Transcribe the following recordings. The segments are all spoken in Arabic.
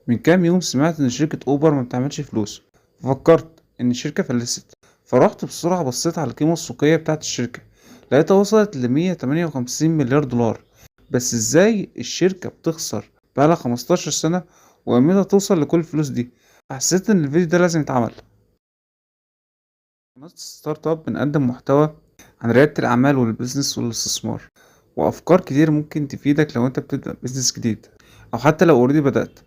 من كام يوم سمعت إن شركة أوبر ما بتعملش فلوس، ففكرت إن الشركة فلست. فرحت بسرعة بصيت على القيمة السوقية بتاعت الشركة، لقيتها وصلت ل158 مليار دولار. بس إزاي الشركة بتخسر بقالها 15 سنة وإمتى توصل لكل الفلوس دي؟ حسيت إن الفيديو ده لازم يتعمل. قناة ستارت اب بنقدم محتوى عن ريادة الأعمال والبزنس والاستثمار، وأفكار كتير ممكن تفيدك لو أنت بتبدأ بزنس جديد أو حتى لو اوريدي بدأت.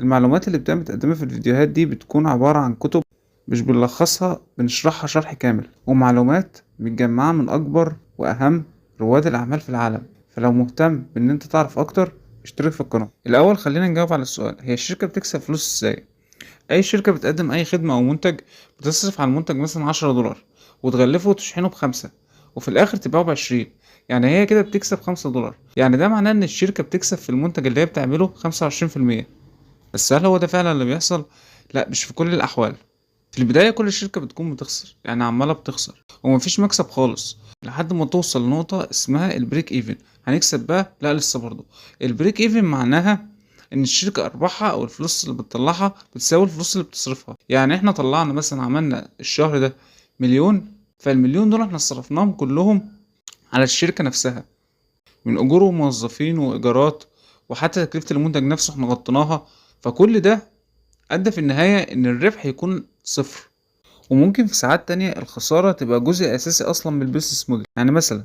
المعلومات اللي بتقدمها في الفيديوهات دي بتكون عبارة عن كتب، مش بنلخصها، بنشرحها شرح كامل، ومعلومات متجمعة من أكبر وأهم رواد الأعمال في العالم. فلو مهتم بإن أنت تعرف أكتر، اشترك في القناة. الأول خلينا نجاوب على السؤال، هي الشركة بتكسب فلوس إزاي؟ أي شركة بتقدم أي خدمة أو منتج بتصرف على المنتج مثلا 10 دولار، وتغلفه وتشحنه ب5، وفي الآخر تبيعه ب20. يعني هي كده بتكسب 5 دولار. يعني ده معناه إن الشركة بتكسب في المنتج اللي هي بتعمله 25%. بس هل هو ده فعلا اللي بيحصل؟ لا، مش في كل الأحوال. في البداية كل الشركة بتكون بتخسر، يعني عمالة بتخسر ومفيش مكسب خالص، لحد ما توصل لنقطة اسمها البريك ايفن. هنكسب بقى؟ لا، لسه برضه. البريك ايفن معناها ان الشركة ارباحها او الفلوس اللي بتطلعها بتساوي الفلوس اللي بتصرفها. يعني احنا طلعنا مثلا، عملنا الشهر ده مليون، فالمليون دول احنا صرفناهم كلهم على الشركة نفسها، من اجور وموظفين وايجارات، وحتى تكلفة المنتج نفسه احنا غطيناها. فكل ده ادى في النهاية ان الربح يكون صفر. وممكن في ساعات تانية الخسارة تبقى جزء أساسي أصلا من البيزنس موديل. يعني مثلا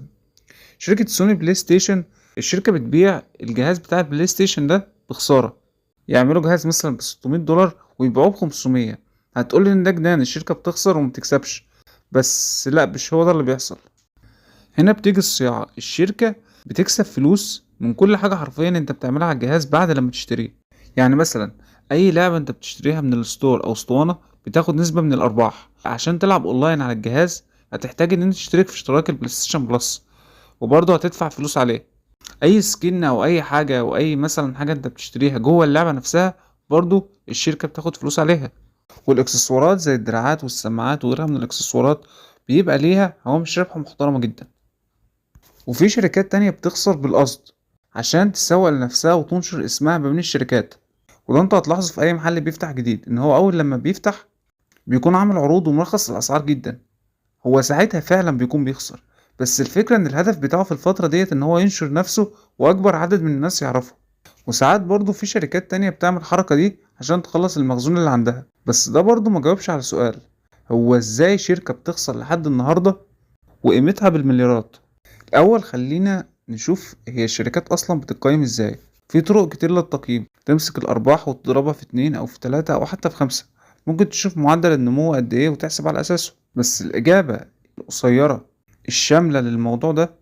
شركة سوني بلاي ستيشن، الشركة بتبيع الجهاز بتاع البلاي ستيشن ده بخسارة. يعملوا جهاز مثلا ب600 دولار ويبيعوه ب500. هتقولي إن ده جنان، الشركة بتخسر ومبتكسبش. بس لا، مش هو ده اللي بيحصل. هنا بتيجي الصياعة، الشركة بتكسب فلوس من كل حاجة حرفيا انت بتعملها على الجهاز بعد لما تشتريه. يعني مثلا اي لعبة انت بتشتريها من الستور او اسطوانة بتاخد نسبة من الارباح. عشان تلعب اونلاين على الجهاز هتحتاج ان انت تشترك في اشتراك البلاي ستيشن بلس، وبرضه هتدفع فلوس عليه. اي سكين او اي حاجة او اي مثلا حاجة انت بتشتريها جوه اللعبة نفسها، برضه الشركة بتاخد فلوس عليها. والاكسسوارات زي الدراعات والسماعات وغيرها من الاكسسوارات بيبقى ليها هوامش ربح محترمة جدا. وفي شركات تانية بتخسر بالقصد عشان تسوق لنفسها وتنشر اسمها ما بين الشركات. وده انت هتلاحظه في اي محل بيفتح جديد، ان هو اول لما بيفتح بيكون عامل عروض ومرخص الاسعار جدا. هو ساعتها فعلا بيكون بيخسر، بس الفكرة ان الهدف بتاعه في الفترة ديت ان هو ينشر نفسه واكبر عدد من الناس يعرفه. وساعات برضه في شركات تانية بتعمل الحركة دي عشان تخلص المخزون اللي عندها. بس ده برضه ما جاوبش على سؤال، هو ازاي شركة بتخسر لحد النهاردة وقيمتها بالمليارات؟ الأول خلينا نشوف هي الشركات أصلا بتتقيم ازاي. في طرق كتير للتقييم، تمسك الأرباح وتضربها في 2 أو في 3 أو حتى في 5. ممكن تشوف معدل النمو قد ايه وتحسب على أساسه. بس الإجابة القصيرة الشاملة للموضوع ده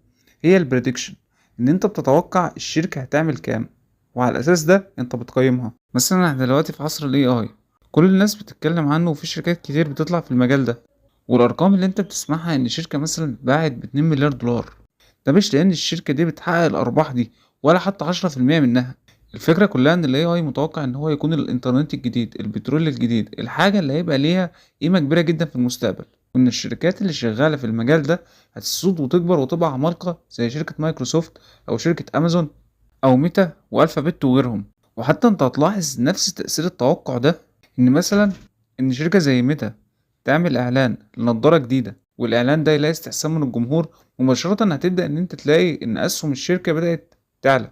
هي البريدكشن، إن أنت بتتوقع الشركة هتعمل كام، وعلى الأساس ده أنت بتقيمها. مثلا احنا دلوقتي في عصر ال AI، كل الناس بتتكلم عنه وفي شركات كتير بتطلع في المجال ده. والأرقام اللي أنت بتسمعها إن شركة مثلا باعت ب2 مليار دولار، ده مش لأن الشركة دي بتحقق الأرباح دي ولا حتى 10% منها. الفكرة كلها إن ال AI متوقع إن هو يكون الإنترنت الجديد، البترول الجديد، الحاجة اللي هيبقى ليها قيمة كبيرة جدا في المستقبل. وإن الشركات اللي شغالة في المجال ده هتسود وتكبر وتبقى عمالقة زي شركة مايكروسوفت أو شركة أمازون أو ميتا وألفابت وغيرهم. وحتى أنت هتلاحظ نفس تأثير التوقع ده، إن مثلا إن شركة زي ميتا تعمل إعلان لنضارة جديدة، والإعلان ده يلاقي استحسان من الجمهور، مباشرة هتبدأ إن أنت تلاقي إن أسهم الشركة بدأت تعلى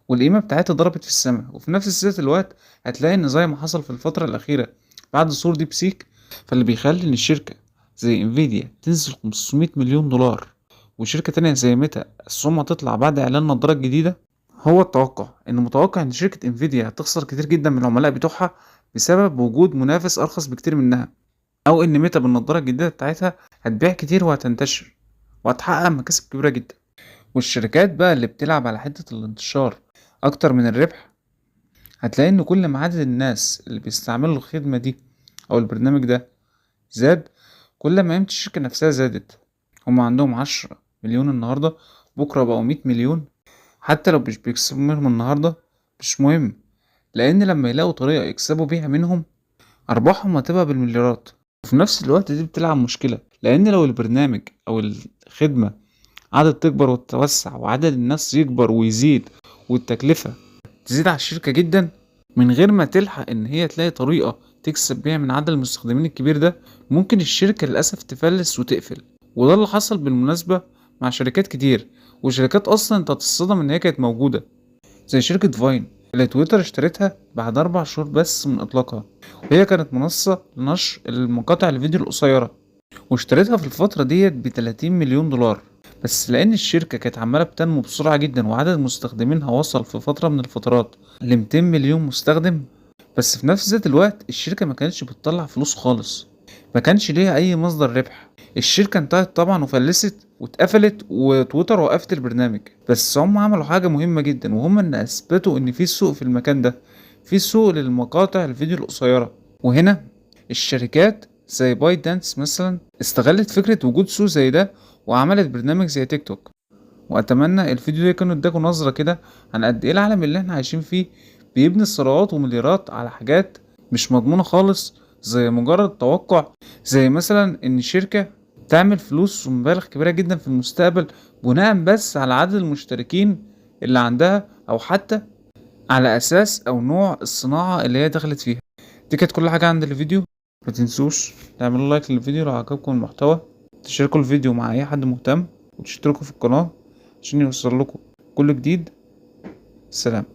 والقيمة بتاعتها ضربت في السماء. وفي نفس ذات الوقت هتلاقي إن زي ما حصل في الفترة الأخيرة بعد ظهور ديب سيك، فاللي بيخلي إن الشركة زي انفيديا تنزل 500 مليون دولار، وشركة تانية زي ميتا أسهمها تطلع بعد إعلان النضارة الجديدة، هو التوقع. إن متوقع إن شركة انفيديا هتخسر كتير جدا من العملاء بتوعها بسبب وجود منافس أرخص بكتير منها، أو إن ميتا بالنضارة الجديدة بتاعتها هتبيع كتير وهتنتشر وهتحقق مكاسب كبيرة جدا. والشركات بقى اللي بتلعب على حتة الانتشار أكتر من الربح، هتلاقي إن كل ما عدد الناس اللي بيستعملوا الخدمة دي أو البرنامج ده زاد، كل ما قيمة الشركة نفسها زادت. هما عندهم 10 مليون النهاردة، بكرة بقوا 100 مليون. حتى لو مش بيكسبوا منهم النهاردة مش مهم، لأن لما يلاقوا طريقة يكسبوا بيها منهم أرباحهم هتبقى بالمليارات. وفي نفس الوقت دي بتلعب مشكلة، لأن لو البرنامج أو الخدمة قعدت تكبر وتتوسع وعدد الناس يكبر ويزيد والتكلفة تزيد على الشركة جدا، من غير ما تلحق ان هي تلاقي طريقة تكسب بيها من عدد المستخدمين الكبير ده، ممكن الشركة للأسف تفلس وتقفل. وده اللي حصل بالمناسبة مع شركات كتير، وشركات اصلا انت هتتصدم ان هي كانت موجودة، زي شركة فاين اللي تويتر اشترتها بعد 4 شهور بس من اطلاقها. وهي كانت منصة لنشر المقاطع الفيديو القصيرة، واشتريتها في الفترة ديت ب30 مليون دولار. بس لأن الشركة كانت عمالة بتنمو بسرعة جدا، وعدد مستخدمينها وصل في فترة من الفترات ل200 مليون مستخدم، بس في نفس ذات الوقت الشركة ما كانتش بتطلع فلوس خالص، ما كانش ليها أي مصدر ربح. الشركة انتهت طبعا وفلست واتقفلت، وتويتر وقفت البرنامج. بس هم عملوا حاجة مهمة جدا، وهم ان اثبتوا ان في سوق في المكان ده، في سوق للمقاطع الفيديو القصيرة. وهنا الشركات زي باي دانس مثلا استغلت فكرة وجود سوق زي ده، وعملت برنامج زي تيك توك. واتمنى الفيديو ده يكون اداكوا نظرة كده عن قد ايه العالم اللي احنا عايشين فيه بيبني ثروات ومليارات على حاجات مش مضمونة خالص، زي مجرد توقع، زي مثلا ان شركة تعمل فلوس ومبالغ كبيرة جدا في المستقبل بناء بس على عدد المشتركين اللي عندها، او حتى على اساس او نوع الصناعة اللي هي دخلت فيها. دي كانت كل حاجة عند الفيديو. ما تنسوش تعملوا لايك للفيديو لو عجبكم المحتوى، تشاركوا الفيديو مع اي حد مهتم، وتشتركوا في القناة عشان يوصل لكم كل جديد. سلام.